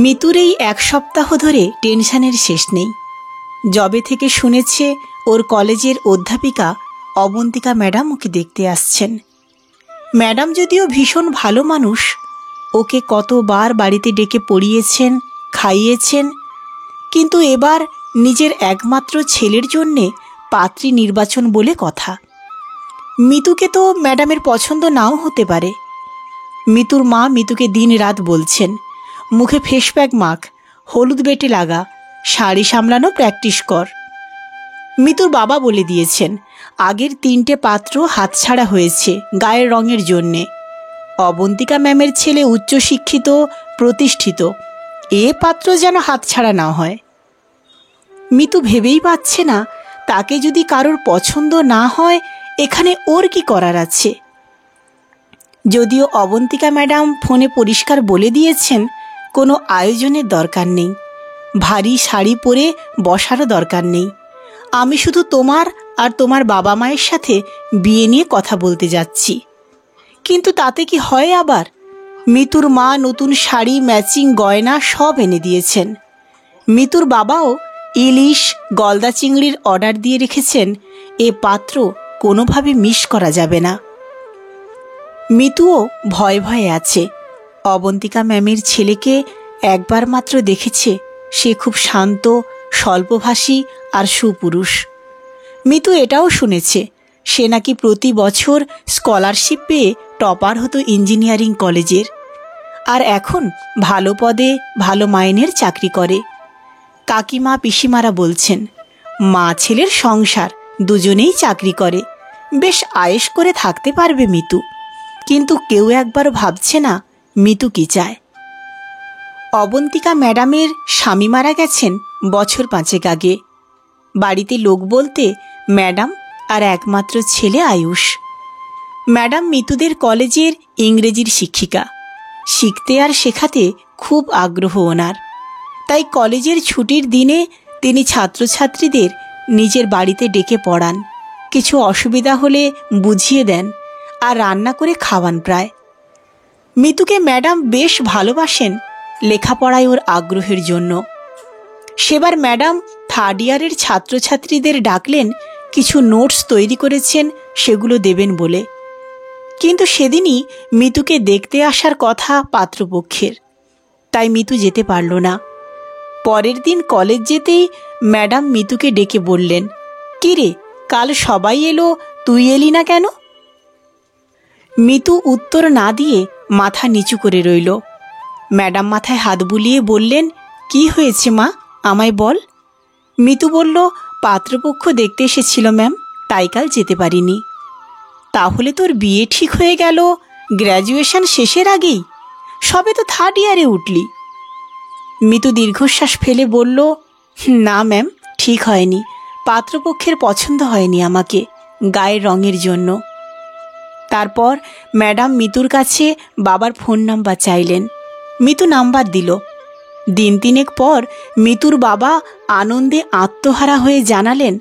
মিতুর এই এক সপ্তাহ ধরে টেনশনের শেষ নেই। যবে থেকে শুনেছে ওর কলেজের অধ্যাপিকা অবন্তিকা ম্যাডাম ওকে দেখতে আসছেন। ম্যাডাম যদিও ভীষণ ভালো মানুষ, ওকে কতবার বাড়িতে ডেকে পড়িয়েছেন, খাইয়েছেন, কিন্তু এবার নিজের একমাত্র ছেলের জন্যে পাত্রী নির্বাচন বলে কথা। মিতুকে তো ম্যাডামের পছন্দ নাও হতে পারে। মিতুর মা মিতুকে দিন রাত বলছেন, মুখে ফেস প্যাক মাখ, হলুদ বেটে লাগা, শাড়ি সামলানো প্র্যাকটিস কর। মিতুর বাবা বলে দিয়েছেন আগের 3টে পাত্র হাতছাড়া হয়েছে গায়ের রঙের জন্যে। অবন্তিকা ম্যামের ছেলে উচ্চশিক্ষিত, প্রতিষ্ঠিত, এ পাত্র যেন হাতছাড়া না হয়। মিতু ভেবেই পাচ্ছে না তাকে যদি কারোর পছন্দ না হয় এখানে ওর কি করার আছে। যদিও অবন্তিকা ম্যাডাম ফোনে পরিষ্কার বলে দিয়েছেন কোনো আয়োজনের দরকার নেই, ভারী শাড়ি পরে বসারও দরকার নেই, আমি শুধু তোমার আর তোমার বাবা মায়ের সাথে বিয়ে নিয়ে কথা বলতে যাচ্ছি। কিন্তু তাতে কি হয় আবার? মিতুর মা নতুন শাড়ি, ম্যাচিং গয়না সব এনে দিয়েছেন। মিতুর বাবাও ইলিশ, গলদা চিংড়ির অর্ডার দিয়ে রেখেছেন। এ পাত্র কোনোভাবে মিস করা যাবে না। মিতুও ভয়ে ভয়ে আছে। অবন্তিকা ম্যামের ছেলেকে একবার মাত্র দেখেছে, সে খুব শান্ত, স্বল্পভাষী আর সুপুরুষ। মিতু এটাও শুনেছে সে নাকি প্রতি বছর স্কলারশিপ পেয়ে টপার হতো ইঞ্জিনিয়ারিং কলেজের, আর এখন ভালো পদে ভালো মাইনের চাকরি করে। কাকিমা পিসিমারা বলছেন মা ছেলের সংসার, দুজনেই চাকরি করে, বেশ আয়েশ করে থাকতে পারবে মিতু। কিন্তু কেউ একবার ভাবছে না মিতু কি চায়। অবন্তিকা ম্যাডামের স্বামী মারা গেছেন বছর 5 আগে। বাড়িতে লোক বলতে ম্যাডাম আর একমাত্র ছেলে আয়ুষ। ম্যাডাম মিতুদের কলেজের ইংরেজির শিক্ষিকা, শিখতে আর শেখাতে খুব আগ্রহ ওনার। তাই কলেজের ছুটির দিনে তিনি ছাত্রছাত্রীদের নিজের বাড়িতে ডেকে পড়ান, কিছু অসুবিধা হলে বুঝিয়ে দেন আর রান্না করে খাওয়ান প্রায়। মিতুকে ম্যাডাম বেশ ভালোবাসেন লেখাপড়ায় ওর আগ্রহের জন্য। সেবার ম্যাডাম 3rd ইয়ারের ছাত্রছাত্রীদের ডাকলেন, কিছু নোটস তৈরি করেছেন সেগুলো দেবেন বলে। কিন্তু সেদিনই মিতুকে দেখতে আসার কথা পাত্রপক্ষের, তাই মিতু যেতে পারল না। পরের দিন কলেজ যেতেই ম্যাডাম মিতুকে ডেকে বললেন, কিরে কাল সবাই এলো, তুই এলি না কেন? মিতু উত্তর না দিয়ে মাথা নিচু করে রইল। ম্যাডাম মাথায় হাত বুলিয়ে বললেন, কি হয়েছে মা, আমায় বল। মিতু বলল, পাত্রপক্ষ দেখতে এসেছিল ম্যাম, তাই কাল যেতে পারিনি। তাহলে তোর বিয়ে ঠিক হয়ে গেল গ্র্যাজুয়েশন শেষের আগেই? সবে তো 3rd ইয়ারে উঠলি। মিতু দীর্ঘশ্বাস ফেলে বলল, না ম্যাম, ঠিক হয়নি, পাত্রপক্ষের পছন্দ হয়নি আমাকে গায়ের রঙের জন্য। তারপর ম্যাডাম মিতুর কাছে বাবার ফোন নাম্বার চাইলেন। মিতু নাম্বার দিল। দিন 3 পর মিতুর বাবা আনন্দে আত্মহারা হয়ে জানালেন,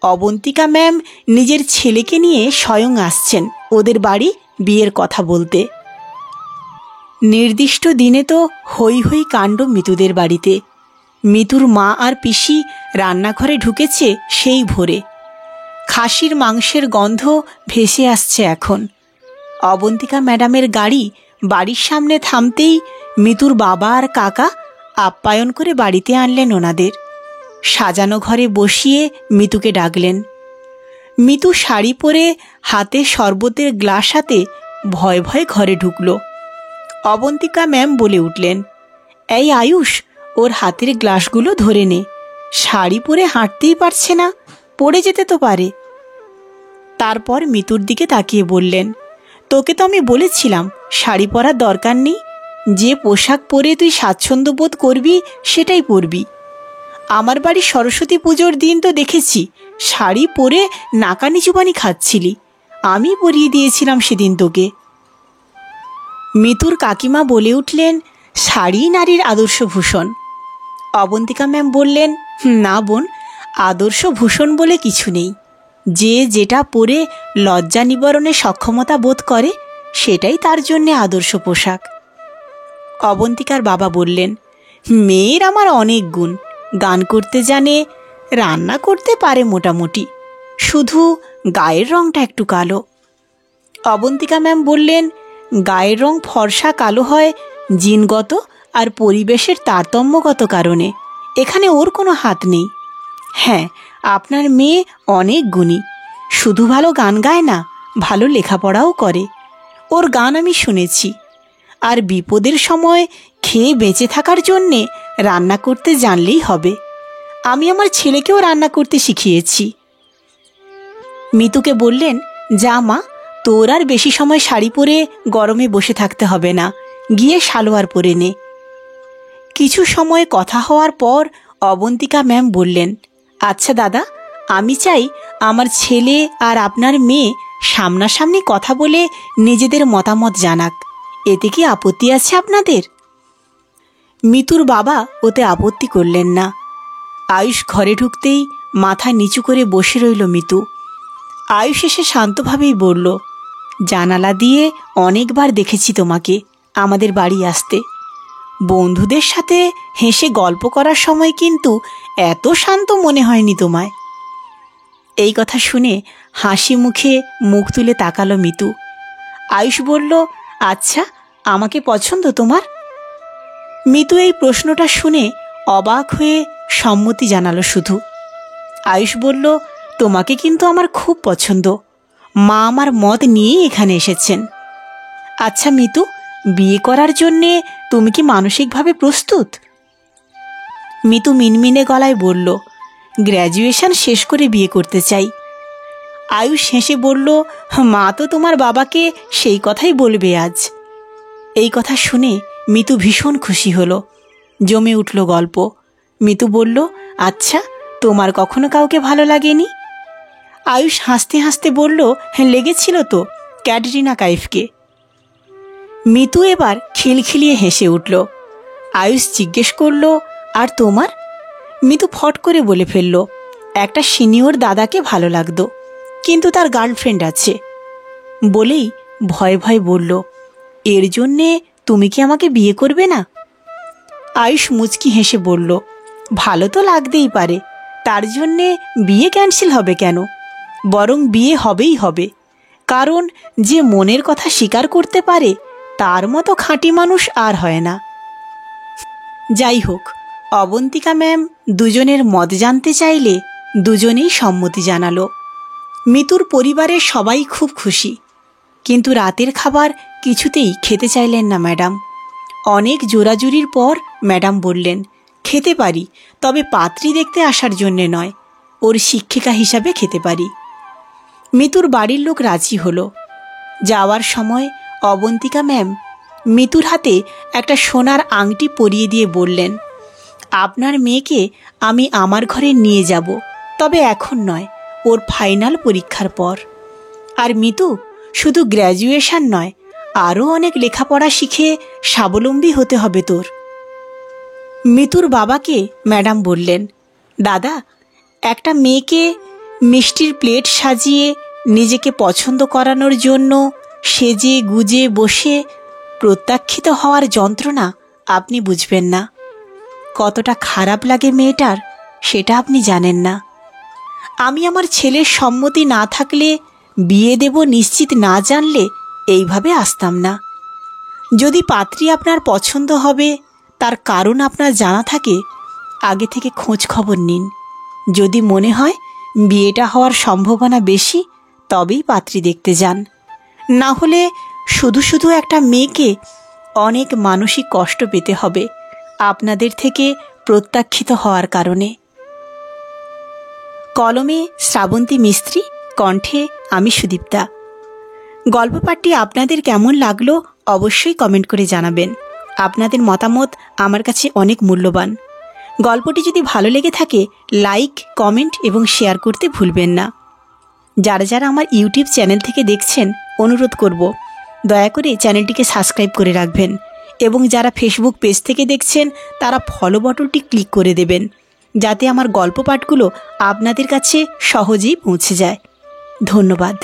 অবন্তিকা ম্যাম নিজের ছেলেকে নিয়ে স্বয়ং আসছেন ওদের বাড়ি বিয়ের কথা বলতে। নির্দিষ্ট দিনে তো হই হই কাণ্ড মিতুদের বাড়িতে। মিতুর মা আর পিসি রান্নাঘরে ঢুকেছে সেই ভোরে। খাসির মাংসের গন্ধ ভেসে আসছে এখন। অবন্তিকা ম্যাডামের গাড়ি বাড়ির সামনে থামতেই মিতুর বাবা আর কাকা আপ্যায়ন করে বাড়িতে আনলেন ওনাদের। সাজানো ঘরে বসিয়ে মিতুকে ডাকলেন। মিতু শাড়ি পরে হাতে শরবতের গ্লাস হাতে ভয়ে ভয়ে ঘরে ঢুকল। অবন্তিকা ম্যাম বলে উঠলেন, এই আয়ুষ, ওর হাতের গ্লাসগুলো ধরে নে, শাড়ি পরে হাঁটতেই পারছে না, পড়ে যেতে তো পারে। তারপর মিতুর দিকে তাকিয়ে বললেন, তোকে তো আমি বলেছিলাম শাড়ি পরার দরকার নেই, যে পোশাক পরে তুই স্বাচ্ছন্দ্য বোধ করবি সেটাই পরবি। আমার বাড়ি সরস্বতী পুজোর দিন তো দেখেছি শাড়ি পরে নাকানি চুবানি খাচ্ছিলি, আমি পরিয়ে দিয়েছিলাম সেদিন তোকে। মিতুর কাকিমা বলে উঠলেন, শাড়ি নারীর আদর্শ ভূষণ। অবন্তিকা ম্যাম বললেন, না বোন, আদর্শ ভূষণ বলে কিছু নেই, যে যেটা পরে লজ্জা নিবারণে সক্ষমতা বোধ করে সেটাই তার জন্যে আদর্শ পোশাক। অবন্তিকার বাবা বললেন, মেয়ের আমার অনেক গুণ, গান করতে জানে, রান্না করতে পারে মোটামুটি, শুধু গায়ের রঙটা একটু কালো। অবন্তিকা ম্যাম বললেন, গায়ের রং ফর্সা কালো হয় জিনগত আর পরিবেশের তারতম্যগত কারণে, এখানে ওর কোনো হাত নেই। হ্যাঁ, আপনার মেয়ে অনেক গুণী, শুধু ভালো গান গায় না, ভালো লেখাপড়াও করে। ওর গান আমি শুনেছি। আর বিপদের সময় খেয়ে বেঁচে থাকার জন্যে রান্না করতে জানলেই হবে। আমি আমার ছেলেকেও রান্না করতে শিখিয়েছি। মিতুকে বললেন, যা মা, তোর আর বেশি সময় শাড়ি পরে গরমে বসে থাকতে হবে না, গিয়ে সালোয়ার পরে নে। কিছু সময় কথা হওয়ার পর অবন্তিকা ম্যাম বললেন, আচ্ছা দাদা, আমি চাই আমার ছেলে আর আপনার মেয়ে সামনাসামনি কথা বলে নিজেদের মতামত জানাক, এতে কি আপত্তি আছে আপনাদের? মিতুর বাবা ওতে আপত্তি করলেন না। আয়ুষ ঘরে ঢুকতেই মাথা নিচু করে বসে রইল মিতু। আয়ুষ এসে শান্তভাবেই বলল, জানালা দিয়ে অনেকবার দেখেছি তোমাকে আমাদের বাড়ি আসতে। বন্ধুদের সাথে হেসে গল্প করার সময় কিন্তু এত শান্ত মনে হয়নি তোমায়। এই কথা শুনে হাসি মুখে মুখ তুলে তাকালো মিতু। আয়ুষ বলল, আচ্ছা, আমাকে পছন্দ তোমার? মিতু এই প্রশ্নটা শুনে অবাক হয়ে সম্মতি জানালো শুধু। আয়ুষ বলল, তোমাকে কিন্তু আমার খুব পছন্দ, মা আমার মত নিয়েই এখানে এসেছেন। আচ্ছা মিতু, বিয়ে করার জন্যে তুমি কি মানসিকভাবে প্রস্তুত? মিতু মিনমিনে গলায় বলল, গ্র্যাজুয়েশন শেষ করে বিয়ে করতে চাই। আয়ুষ হেসে বলল, মা তো তোমার বাবাকে সেই কথাই বলবে আজ। এই কথা শুনে মিতু ভীষণ খুশি হলো। জমে উঠল গল্প। মিতু বলল, আচ্ছা, তোমার কখনো কাউকে ভালো লাগেনি? আয়ুষ হাসতে হাসতে বলল, লেগেছিল তো, ক্যাটরিনা কাইফকে। মিতু এবার খিলখিলিয়ে হেসে উঠল। আয়ুষ জিজ্ঞেস করল, আর তোমার? মিতু ফট করে বলে ফেলল, একটা সিনিয়র দাদাকে ভালো লাগতো, কিন্তু তার গার্লফ্রেন্ড আছে। বলেই ভয়ে ভয়ে বলল, এর জন্যে তুমি কি আমাকে বিয়ে করবে না? আয়ুষ মুচকি হেসে বলল, ভালো তো লাগতেই পারে, তার জন্যে বিয়ে ক্যান্সেল হবে কেন? বরং বিয়ে হবেই হবে, কারণ যে মনের কথা স্বীকার করতে পারে তার মতো খাঁটি মানুষ আর হয় না। যাই হোক, অবন্তিকা ম্যাম দুজনের মত জানতে চাইলে দুজনেই সম্মতি জানালো। মিতুর পরিবারের সবাই খুব খুশি, কিন্তু রাতের খাবার কিছুতেই খেতে চাইলেন না ম্যাডাম। অনেক জোরাজুরির পর ম্যাডাম বললেন, খেতে পারি, তবে পাত্রী দেখতে আসার জন্যে নয়, ওর শিক্ষিকা হিসাবে খেতে পারি। মিতুর বাড়ির লোক রাজি হলো। যাওয়ার সময় অবন্তিকা ম্যাম মিতুর হাতে একটা সোনার আংটি পরিয়ে দিয়ে বললেন, আপনার মেয়েকে আমি আমার ঘরে নিয়ে যাব, তবে এখন নয়, ওর ফাইনাল পরীক্ষার পর। আর মিতু, শুধু গ্র্যাজুয়েশন নয়, আরও অনেক লেখাপড়া শিখে স্বাবলম্বী হতে হবে তোর। মিতুর বাবাকে ম্যাডাম বললেন, দাদা, একটা মেয়েকে মিষ্টির প্লেট সাজিয়ে নিজেকে পছন্দ করানোর জন্য সেজে গুজে বসে প্রত্যাখ্যিত হওয়ার যন্ত্রণা আপনি বুঝবেন না। কতটা খারাপ লাগে মেয়েটার সেটা আপনি জানেন না। আমি আমার ছেলের সম্মতি না থাকলে, বিয়ে দেব নিশ্চিত না জানলে এইভাবে আসতাম না। যদি পাত্রী আপনার পছন্দ হবে তার কারণ আপনার জানা থাকে, আগে থেকে খোঁজ খবর নিন। যদি মনে হয় বিয়েটা হওয়ার সম্ভাবনা বেশি, তবেই পাত্রী দেখতে যান। না হলে শুধু শুধু একটা মেয়েকে অনেক মানসিক কষ্ট পেতে হবে আপনাদের থেকে প্রত্যাখ্যিত হওয়ার কারণে। কলমে শ্রাবন্তী মিস্ত্রি, কণ্ঠে আমি সুদীপ্তা। গল্প পাঠটি আপনাদের কেমন লাগলো অবশ্যই কমেন্ট করে জানাবেন। আপনাদের মতামত আমার কাছে অনেক মূল্যবান। গল্পটি যদি ভালো লেগে থাকে, লাইক, কমেন্ট এবং শেয়ার করতে ভুলবেন না। যারা যারা আমার ইউটিউব চ্যানেল থেকে দেখছেন, অনুরোধ করব দয়া করে চ্যানেলটিকে সাবস্ক্রাইব করে রাখবেন, এবং যারা ফেসবুক পেজ থেকে দেখছেন তারা ফলো বাটনটি ক্লিক করে দেবেন, যাতে আমার গল্প পাঠগুলো আপনাদের কাছে সহজেই পৌঁছে যায়। ধন্যবাদ।